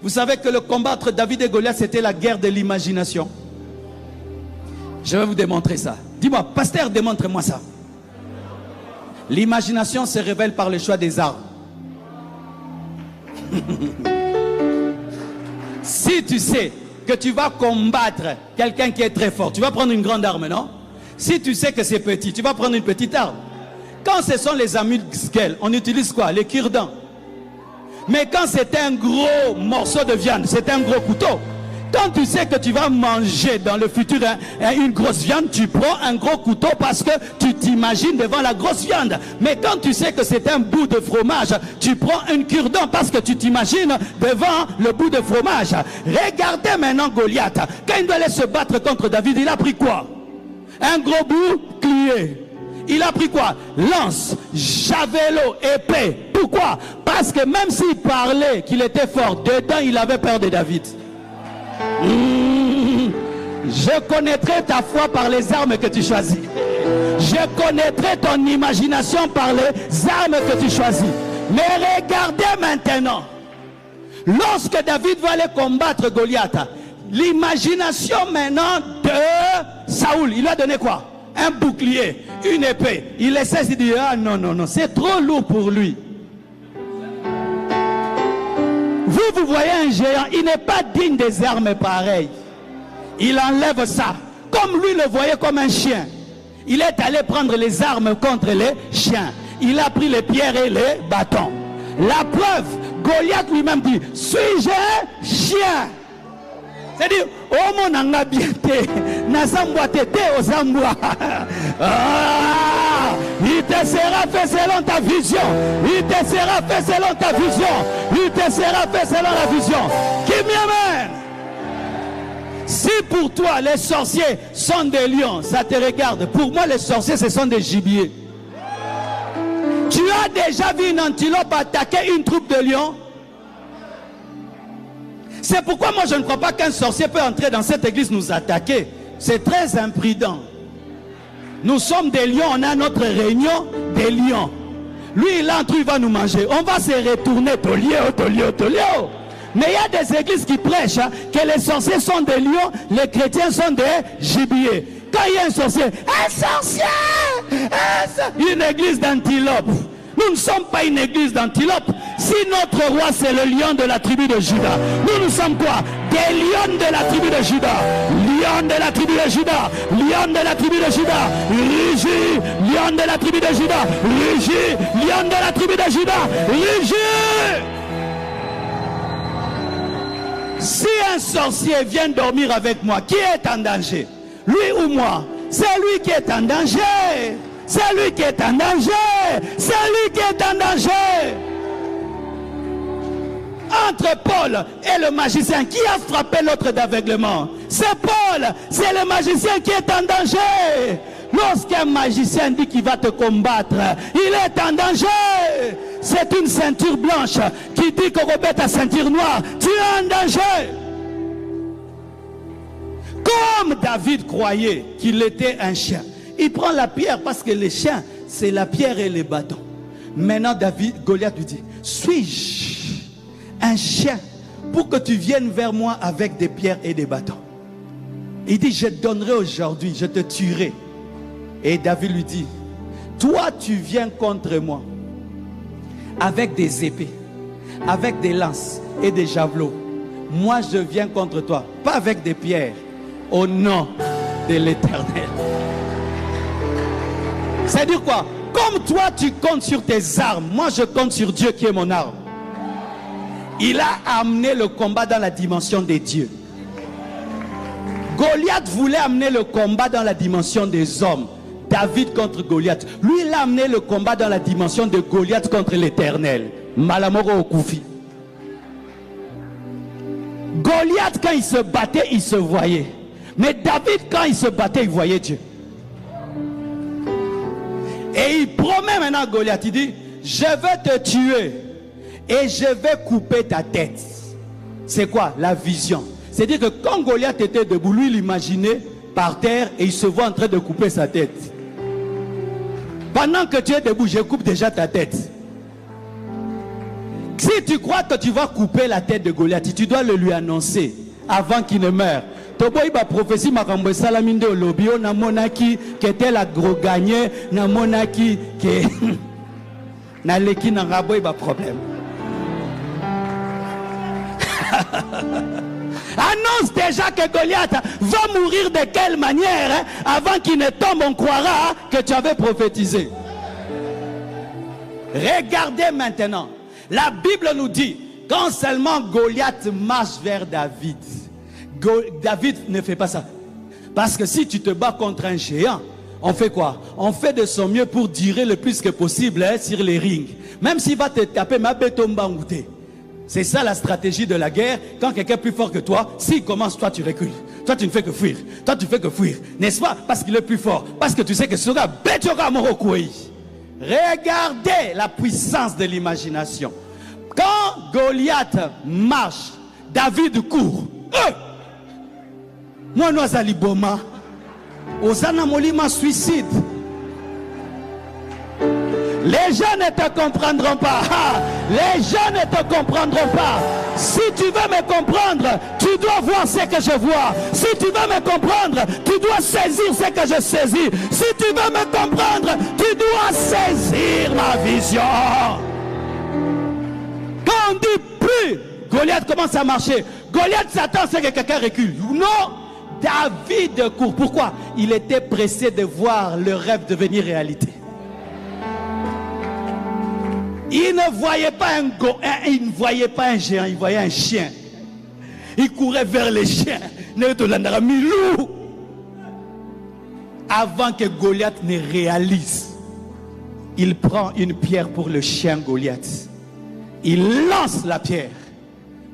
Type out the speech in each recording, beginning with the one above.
Vous savez que le combat entre David et Goliath, c'était la guerre de l'imagination. Je vais vous démontrer ça. Dis-moi, pasteur, démontre-moi ça. L'imagination se révèle par le choix des armes. Si tu sais que tu vas combattre quelqu'un qui est très fort, tu vas prendre une grande arme, non? Si tu sais que c'est petit, tu vas prendre une petite arme. Quand ce sont les amuse-gueules, on utilise quoi? Les cure-dents. Mais quand c'est un gros morceau de viande, c'est un gros couteau. Quand tu sais que tu vas manger dans le futur une grosse viande, tu prends un gros couteau parce que tu t'imagines devant la grosse viande. Mais quand tu sais que c'est un bout de fromage, tu prends une cure-dent parce que tu t'imagines devant le bout de fromage. Regardez maintenant Goliath. Quand il doit aller se battre contre David, il a pris quoi? Un gros bouclier. Il a pris quoi? Lance, javelot, épée. Pourquoi? Parce que même s'il parlait qu'il était fort, dedans il avait peur de David. Je connaîtrai ta foi par les armes que tu choisis. Je connaîtrai ton imagination par les armes que tu choisis. Mais regardez maintenant, lorsque David va aller combattre Goliath, l'imagination maintenant de Saoul, il lui a donné quoi? Un bouclier, une épée. Il essaie de dire, ah non, non, non, c'est trop lourd pour lui. Vous voyez un géant, il n'est pas digne des armes pareilles. Il enlève ça. Comme lui le voyait comme un chien. Il est allé prendre les armes contre les chiens. Il a pris les pierres et les bâtons. La preuve, Goliath lui-même dit, suis-je un chien? C'est-à-dire, oh mon angabiété, nazamboatete ozambwa. Il te sera fait selon ta vision. Il te sera fait selon ta vision. Il te sera fait selon la vision. Qui m'amène? Si pour toi les sorciers sont des lions, ça te regarde. Pour moi les sorciers ce sont des gibiers. Tu as déjà vu une antilope attaquer une troupe de lions? C'est pourquoi moi je ne crois pas qu'un sorcier peut entrer dans cette église nous attaquer. C'est très imprudent. Nous sommes des lions, on a notre réunion des lions. Lui il entre, il va nous manger. On va se retourner, Tolio. Mais il y a des églises qui prêchent que les sorciers sont des lions, les chrétiens sont des gibiers. Quand il y a un sorcier, une église d'antilope. Nous ne sommes pas une église d'antilope. Si notre roi c'est le lion de la tribu de Juda, nous sommes quoi? Des lions de la tribu de Juda. Lion de la tribu de Juda. Lion de la tribu de Juda. Rugis. Lion de la tribu de Juda. Rugis. Lion de la tribu de Juda. Rugis. Si un sorcier vient dormir avec moi, qui est en danger? Lui ou moi? C'est lui qui est en danger. C'est lui qui est en danger. C'est lui qui est en danger. Entre Paul et le magicien, qui a frappé l'autre d'aveuglement? C'est Paul. C'est le magicien qui est en danger. Lorsqu'un magicien dit qu'il va te combattre, il est en danger. C'est une ceinture blanche qui dit qu'on remet ta ceinture noire. Tu es en danger. Comme David croyait qu'il était un chien, il prend la pierre parce que les chiens, c'est la pierre et les bâtons. Maintenant, Goliath lui dit, suis-je un chien pour que tu viennes vers moi avec des pierres et des bâtons? Il dit, je donnerai aujourd'hui, je te tuerai. Et David lui dit, toi tu viens contre moi avec des épées, avec des lances et des javelots. Moi je viens contre toi, pas avec des pierres, au nom de l'Éternel. C'est-à-dire quoi? Comme toi tu comptes sur tes armes, moi je compte sur Dieu qui est mon arme. Il a amené le combat dans la dimension des dieux. Goliath voulait amener le combat dans la dimension des hommes. David contre Goliath. Lui, il a amené le combat dans la dimension de Goliath contre l'Éternel. Malamoro Okufi. Goliath, quand il se battait, il se voyait. Mais David, quand il se battait, il voyait Dieu. Et il promet maintenant à Goliath, il dit, je vais te tuer et je vais couper ta tête. C'est quoi? La vision. C'est-à-dire que quand Goliath était debout, lui, il imaginait par terre et il se voit en train de couper sa tête. Pendant que tu es debout, je coupe déjà ta tête. Si tu crois que tu vas couper la tête de Goliath, tu dois le lui annoncer avant qu'il ne meure. Toboy ba prophétie makambo salaminde au lobby na monaki qui était la gros gagné na monaki que na leki na raboy ba problème. Annonce déjà que Goliath va mourir de quelle manière, hein? Avant qu'il ne tombe, on croira que tu avais prophétisé. Regardez maintenant. La Bible nous dit, quand seulement Goliath marche vers David, David ne fait pas ça. Parce que si tu te bats contre un géant, on fait quoi? On fait de son mieux pour durer le plus que possible, hein, sur les rings. Même s'il va te taper, ma bétomba outé. C'est ça la stratégie de la guerre. Quand quelqu'un est plus fort que toi, s'il commence, toi tu recules. Toi tu ne fais que fuir. Toi tu fais que fuir. N'est-ce pas? Parce qu'il est plus fort. Parce que tu sais que ce gars, regardez la puissance de l'imagination. Quand Goliath marche, David court. Moi, nous allons boma. Osana molima suicide. Les gens ne te comprendront pas. Les gens ne te comprendront pas. Si tu veux me comprendre, tu dois voir ce que je vois. Si tu veux me comprendre, tu dois saisir ce que je saisis. Si tu veux me comprendre, tu dois saisir ma vision. Quand on dit plus, Goliath commence à marcher. Goliath s'attend à ce que quelqu'un recule. Non, David court. Pourquoi? Il était pressé de voir le rêve devenir réalité. Il ne voyait pas il ne voyait pas un géant, il voyait un chien. Il courait vers les chiens. Avant que Goliath ne réalise, il prend une pierre pour le chien Goliath. Il lance la pierre.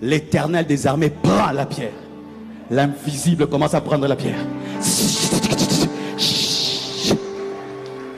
L'Éternel des armées prend la pierre. L'invisible commence à prendre la pierre.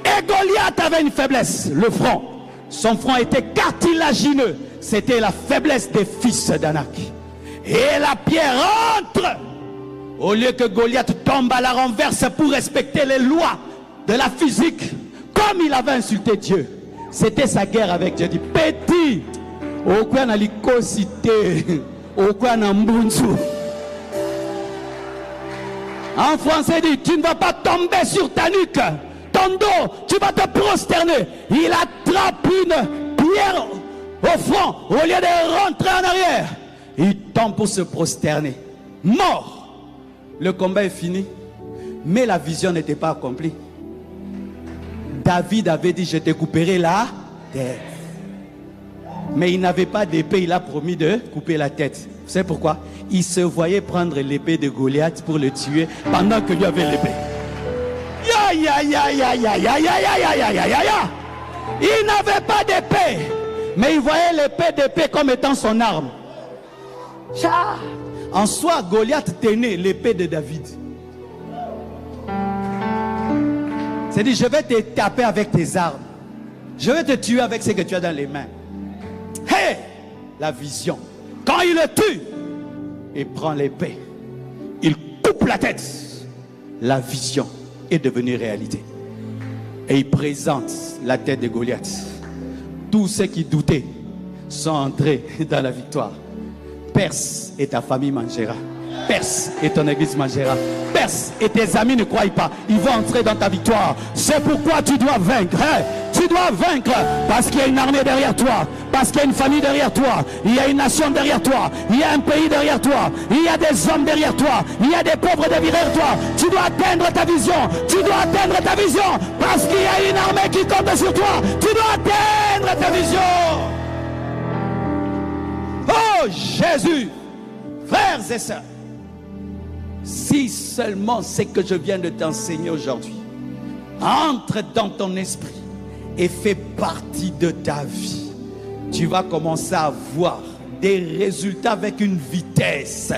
Et Goliath avait une faiblesse, le front. Son front était cartilagineux. C'était la faiblesse des fils d'Anak. Et la pierre entre. Au lieu que Goliath tombe à la renverse pour respecter les lois de la physique, comme il avait insulté Dieu. C'était sa guerre avec Dieu. Il dit, petit, au quoi na l'icosité, au quoi na mbunzu. En français, il dit, tu ne vas pas tomber sur ta nuque. Ton dos, tu vas te prosterner. Il attrape une pierre au front. Au lieu de rentrer en arrière, il tombe pour se prosterner. Mort. Le combat est fini. Mais la vision n'était pas accomplie. David avait dit, je te couperai la tête. Mais il n'avait pas d'épée, il a promis de couper la tête. Vous savez pourquoi? Il se voyait prendre l'épée de Goliath pour le tuer pendant que lui avait l'épée. Il n'avait pas d'épée, mais il voyait l'épée comme étant son arme. En soi, Goliath tenait l'épée de David. C'est-à-dire, je vais te taper avec tes armes. Je vais te tuer avec ce que tu as dans les mains. Hey, la vision. Quand il le tue, il prend l'épée. Il coupe la tête. La vision est devenue réalité. Et il présente la tête de Goliath. Tous ceux qui doutaient sont entrés dans la victoire. Perse et ta famille mangera. Perse et ton église mangera. Perse et tes amis ne croient pas. Ils vont entrer dans ta victoire. C'est pourquoi tu dois vaincre. Hein? Tu dois vaincre parce qu'il y a une armée derrière toi. Parce qu'il y a une famille derrière toi. Il y a une nation derrière toi. Il y a un pays derrière toi. Il y a des hommes derrière toi. Il y a des pauvres derrière toi. Tu dois atteindre ta vision. Tu dois atteindre ta vision. Parce qu'il y a une armée qui compte sur toi. Tu dois atteindre ta vision. Oh Jésus, frères et sœurs, si seulement ce que je viens de t'enseigner aujourd'hui entre dans ton esprit et fait partie de ta vie, tu vas commencer à voir des résultats avec une vitesse.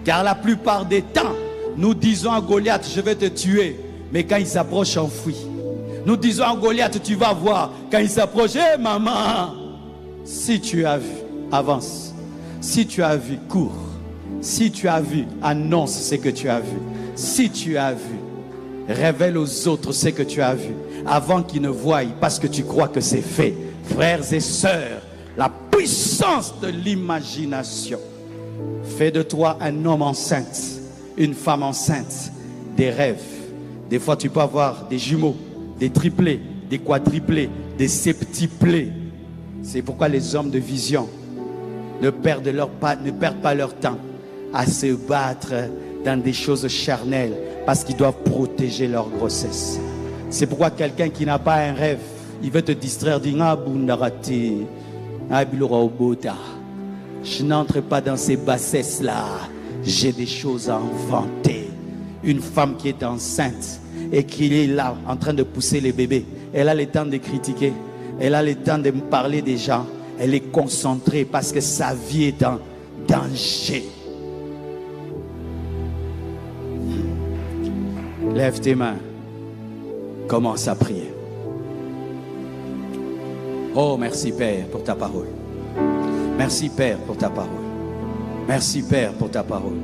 Car la plupart des temps, nous disons à Goliath, je vais te tuer. Mais quand il s'approche, on fuit. Nous disons à Goliath, tu vas voir. Quand il s'approche, hé maman, si tu as vu, avance. Si tu as vu, cours. Si tu as vu, annonce ce que tu as vu. Si tu as vu, révèle aux autres ce que tu as vu. Avant qu'ils ne voient, parce que tu crois que c'est fait. Frères et sœurs, la puissance de l'imagination. Fais de toi un homme enceinte, une femme enceinte, des rêves. Des fois, tu peux avoir des jumeaux, des triplés, des quadruplés, des septuplés. C'est pourquoi les hommes de vision ne perdent pas leur temps à se battre dans des choses charnelles parce qu'ils doivent protéger leur grossesse. C'est pourquoi quelqu'un qui n'a pas un rêve, il veut te distraire, dit je n'entre pas dans ces bassesses-là. J'ai des choses à inventer. Une femme qui est enceinte et qui est là en train de pousser les bébés, elle a le temps de critiquer, elle a le temps de me parler des gens, elle est concentrée parce que sa vie est en danger. Lève tes mains, commence à prier. Oh, merci Père pour ta parole. Merci Père pour ta parole. Merci Père pour ta parole.